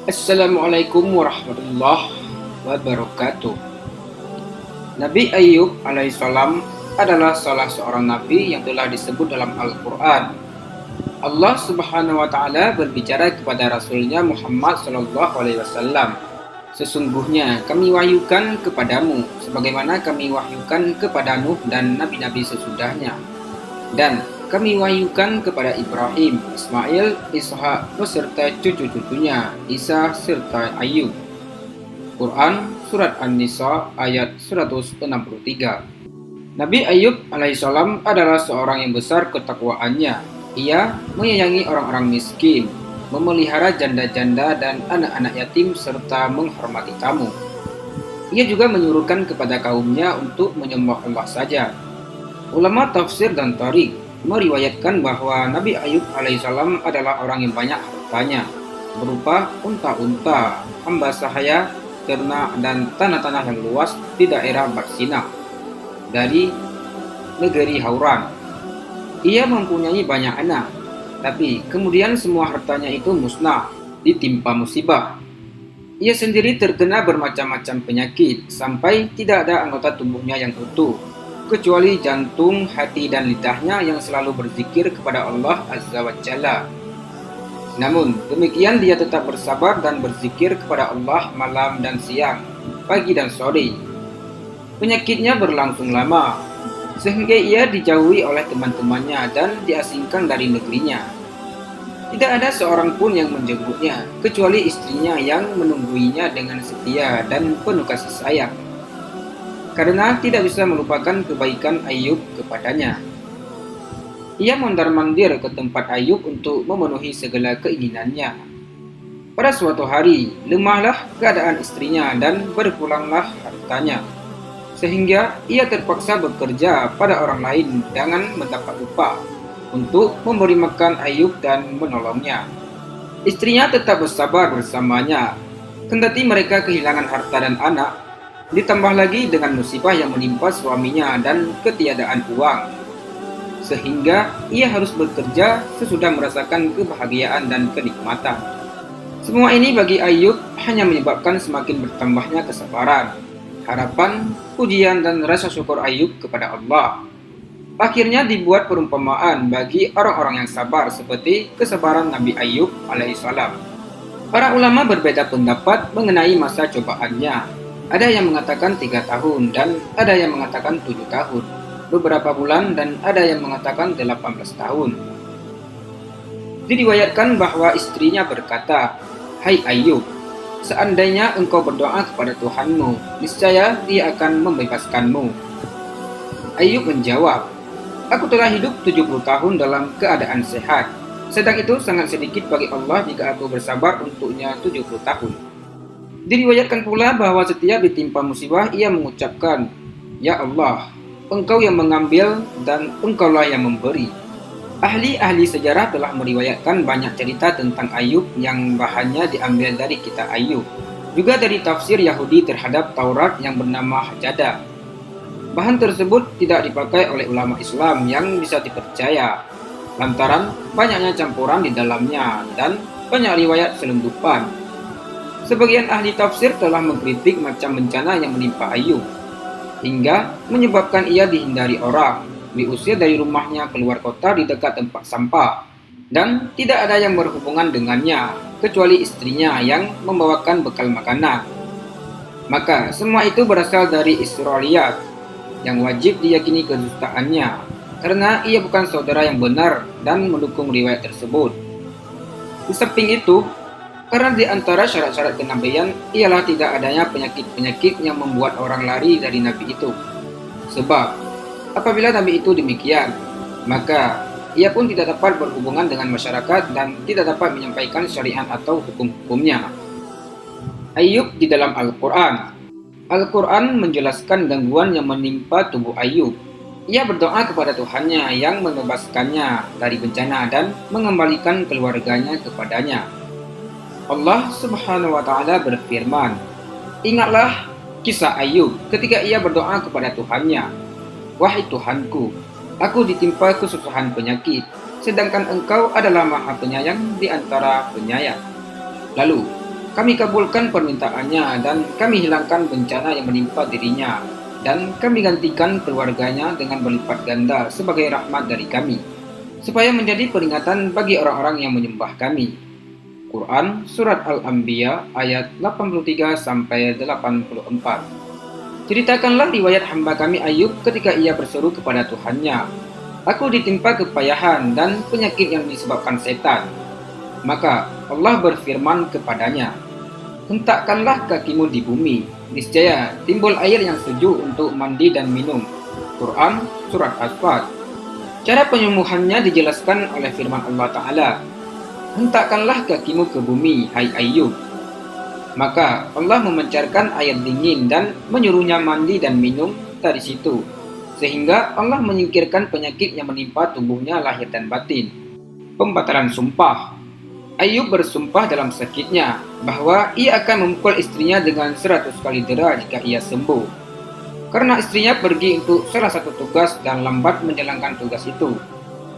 Assalamualaikum warahmatullahi wabarakatuh. Nabi Ayub alaihissalam adalah salah seorang nabi yang telah disebut dalam Al-Quran. Allah Subhanahu wa Ta'ala berbicara kepada Rasulnya Muhammad Sallallahu Alaihi Wasallam. Sesungguhnya kami wahyukan kepadamu sebagaimana kami wahyukan kepada Nuh dan nabi-nabi sesudahnya. Dan kami wahyukan kepada Ibrahim, Ismail, Ishak beserta cucu-cucunya, Isa serta Ayub. Quran Surat An-Nisa ayat 163. Nabi Ayub alaihissalam adalah seorang yang besar ketakwaannya. Ia menyayangi orang-orang miskin, memelihara janda-janda dan anak-anak yatim serta menghormati tamu. Ia juga menyuruhkan kepada kaumnya untuk menyembah Allah saja. Ulama tafsir dan tarik meriwayatkan bahwa Nabi Ayub alaihissalam adalah orang yang banyak hartanya, berupa unta-unta, hamba sahaya, ternak dan tanah-tanah yang luas di daerah Barsina dari negeri Hauran. Ia mempunyai banyak anak, tapi kemudian semua hartanya itu musnah, ditimpa musibah. Ia sendiri terkena bermacam-macam penyakit sampai tidak ada anggota tubuhnya yang utuh, kecuali jantung, hati, dan lidahnya yang selalu berzikir kepada Allah Azza wa Jalla. Namun, demikian dia tetap bersabar dan berzikir kepada Allah malam dan siang, pagi dan sore. Penyakitnya berlangsung lama, sehingga ia dijauhi oleh teman-temannya dan diasingkan dari negerinya. Tidak ada seorang pun yang menjemputnya, kecuali istrinya yang menungguinya dengan setia dan penuh kasih sayang, karena tidak bisa melupakan kebaikan Ayub kepadanya. Ia mondar-mandir ke tempat Ayub untuk memenuhi segala keinginannya. Pada suatu hari, lemahlah keadaan istrinya dan berpulanglah hartanya, sehingga ia terpaksa bekerja pada orang lain dengan mendapat upah untuk memberi makan Ayub dan menolongnya. Istrinya tetap bersabar bersamanya, kendati mereka kehilangan harta dan anak, ditambah lagi dengan musibah yang menimpa suaminya dan ketiadaan uang, sehingga ia harus bekerja sesudah merasakan kebahagiaan dan kenikmatan. Semua ini bagi Ayub hanya menyebabkan semakin bertambahnya kesabaran, harapan, pujian, dan rasa syukur Ayub kepada Allah. Akhirnya dibuat perumpamaan bagi orang-orang yang sabar seperti kesabaran Nabi Ayub alaihissalam. Para ulama berbeda pendapat mengenai masa cobaannya. Ada yang mengatakan 3 tahun dan ada yang mengatakan 7 tahun, beberapa bulan dan ada yang mengatakan 18 tahun. Diriwayatkan bahwa istrinya berkata, "Hai Ayub, seandainya engkau berdoa kepada Tuhanmu, niscaya Dia akan membebaskanmu." Ayub menjawab, "Aku telah hidup 70 tahun dalam keadaan sehat, sedang itu sangat sedikit bagi Allah jika aku bersabar untuknya 70 tahun." Diriwayatkan pula bahwa setiap ditimpa musibah ia mengucapkan, "Ya Allah, Engkau yang mengambil dan Engkaulah yang memberi." Ahli-ahli sejarah telah meriwayatkan banyak cerita tentang Ayub yang bahannya diambil dari kitab Ayub, juga dari tafsir Yahudi terhadap Taurat yang bernama Hajjada. Bahan tersebut tidak dipakai oleh ulama Islam yang bisa dipercaya, lantaran banyaknya campuran di dalamnya dan banyak riwayat selundupan. Sebagian ahli tafsir telah mengkritik macam bencana yang menimpa Ayub, hingga menyebabkan ia dihindari orang, diusir dari rumahnya keluar kota di dekat tempat sampah, dan tidak ada yang berhubungan dengannya, kecuali istrinya yang membawakan bekal makanan. Maka semua itu berasal dari Israiliyat, yang wajib diyakini kedustaannya, karena ia bukan saudara yang benar dan mendukung riwayat tersebut. Di samping itu, karena di antara syarat-syarat kenabian ialah tidak adanya penyakit-penyakit yang membuat orang lari dari Nabi itu. Sebab, apabila Nabi itu demikian, maka ia pun tidak dapat berhubungan dengan masyarakat dan tidak dapat menyampaikan syariat atau hukum-hukumnya. Ayub di dalam Al-Quran. Al-Quran menjelaskan gangguan yang menimpa tubuh Ayub. Ia berdoa kepada Tuhannya yang membebaskannya dari bencana dan mengembalikan keluarganya kepadanya. Allah Subhanahu wa Ta'ala berfirman, "Ingatlah kisah Ayub ketika ia berdoa kepada Tuhannya, 'Wahai Tuhanku, aku ditimpa kesusahan penyakit, sedangkan Engkau adalah Maha Penyayang di antara penyayang. Lalu, Kami kabulkan permintaannya dan kami hilangkan bencana yang menimpa dirinya, dan kami gantikan keluarganya dengan berlipat ganda sebagai rahmat dari kami, supaya menjadi peringatan bagi orang-orang yang menyembah kami. Quran Surat Al-Anbiya ayat 83-84. Ceritakanlah riwayat hamba kami Ayub ketika ia berseru kepada Tuhannya, "Aku ditimpa kepayahan dan penyakit yang disebabkan setan." Maka Allah berfirman kepadanya, "Hentakkanlah kakimu di bumi, niscaya timbul air yang sejuk untuk mandi dan minum." Quran Surat As-Sad. Cara penyembuhannya dijelaskan oleh firman Allah Ta'ala, "Hentakkanlah kakimu ke bumi, hai Ayub." Maka Allah memancarkan air dingin dan menyuruhnya mandi dan minum dari situ, sehingga Allah menyingkirkan penyakit yang menimpa tubuhnya lahir dan batin. Pembatalan sumpah. Ayub bersumpah dalam sakitnya bahwa ia akan memukul istrinya dengan 100 kali dera jika ia sembuh. Karena istrinya pergi untuk salah satu tugas dan lambat menjalankan tugas itu.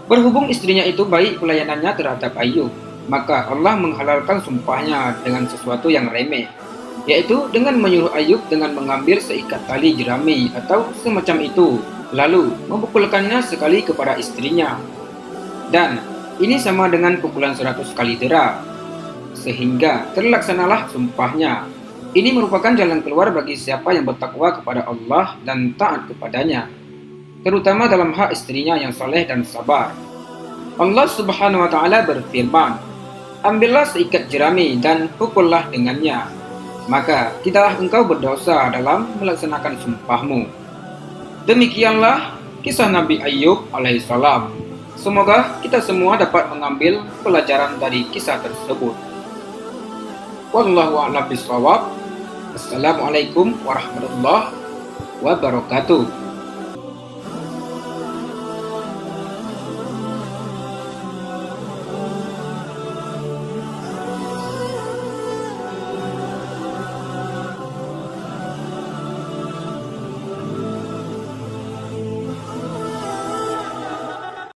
Berhubung istrinya itu baik pelayanannya terhadap Ayub, maka Allah menghalalkan sumpahnya dengan sesuatu yang remeh, yaitu dengan menyuruh Ayub dengan mengambil seikat tali jerami atau semacam itu, lalu memukulkannya sekali kepada istrinya. Dan ini sama dengan pukulan 100 kali dera, sehingga terlaksanalah sumpahnya. Ini merupakan jalan keluar bagi siapa yang bertakwa kepada Allah dan taat kepadanya, terutama dalam hak istrinya yang saleh dan sabar. Allah Subhanahu wa Ta'ala berfirman, "Ambillah seikat jerami dan pukullah dengannya, maka tidaklah engkau berdosa dalam melaksanakan sumpahmu." Demikianlah kisah Nabi Ayub alaihissalam. Semoga kita semua dapat mengambil pelajaran dari kisah tersebut. Wallahu a'lam bishawab. Assalamualaikum warahmatullahi wabarakatuh.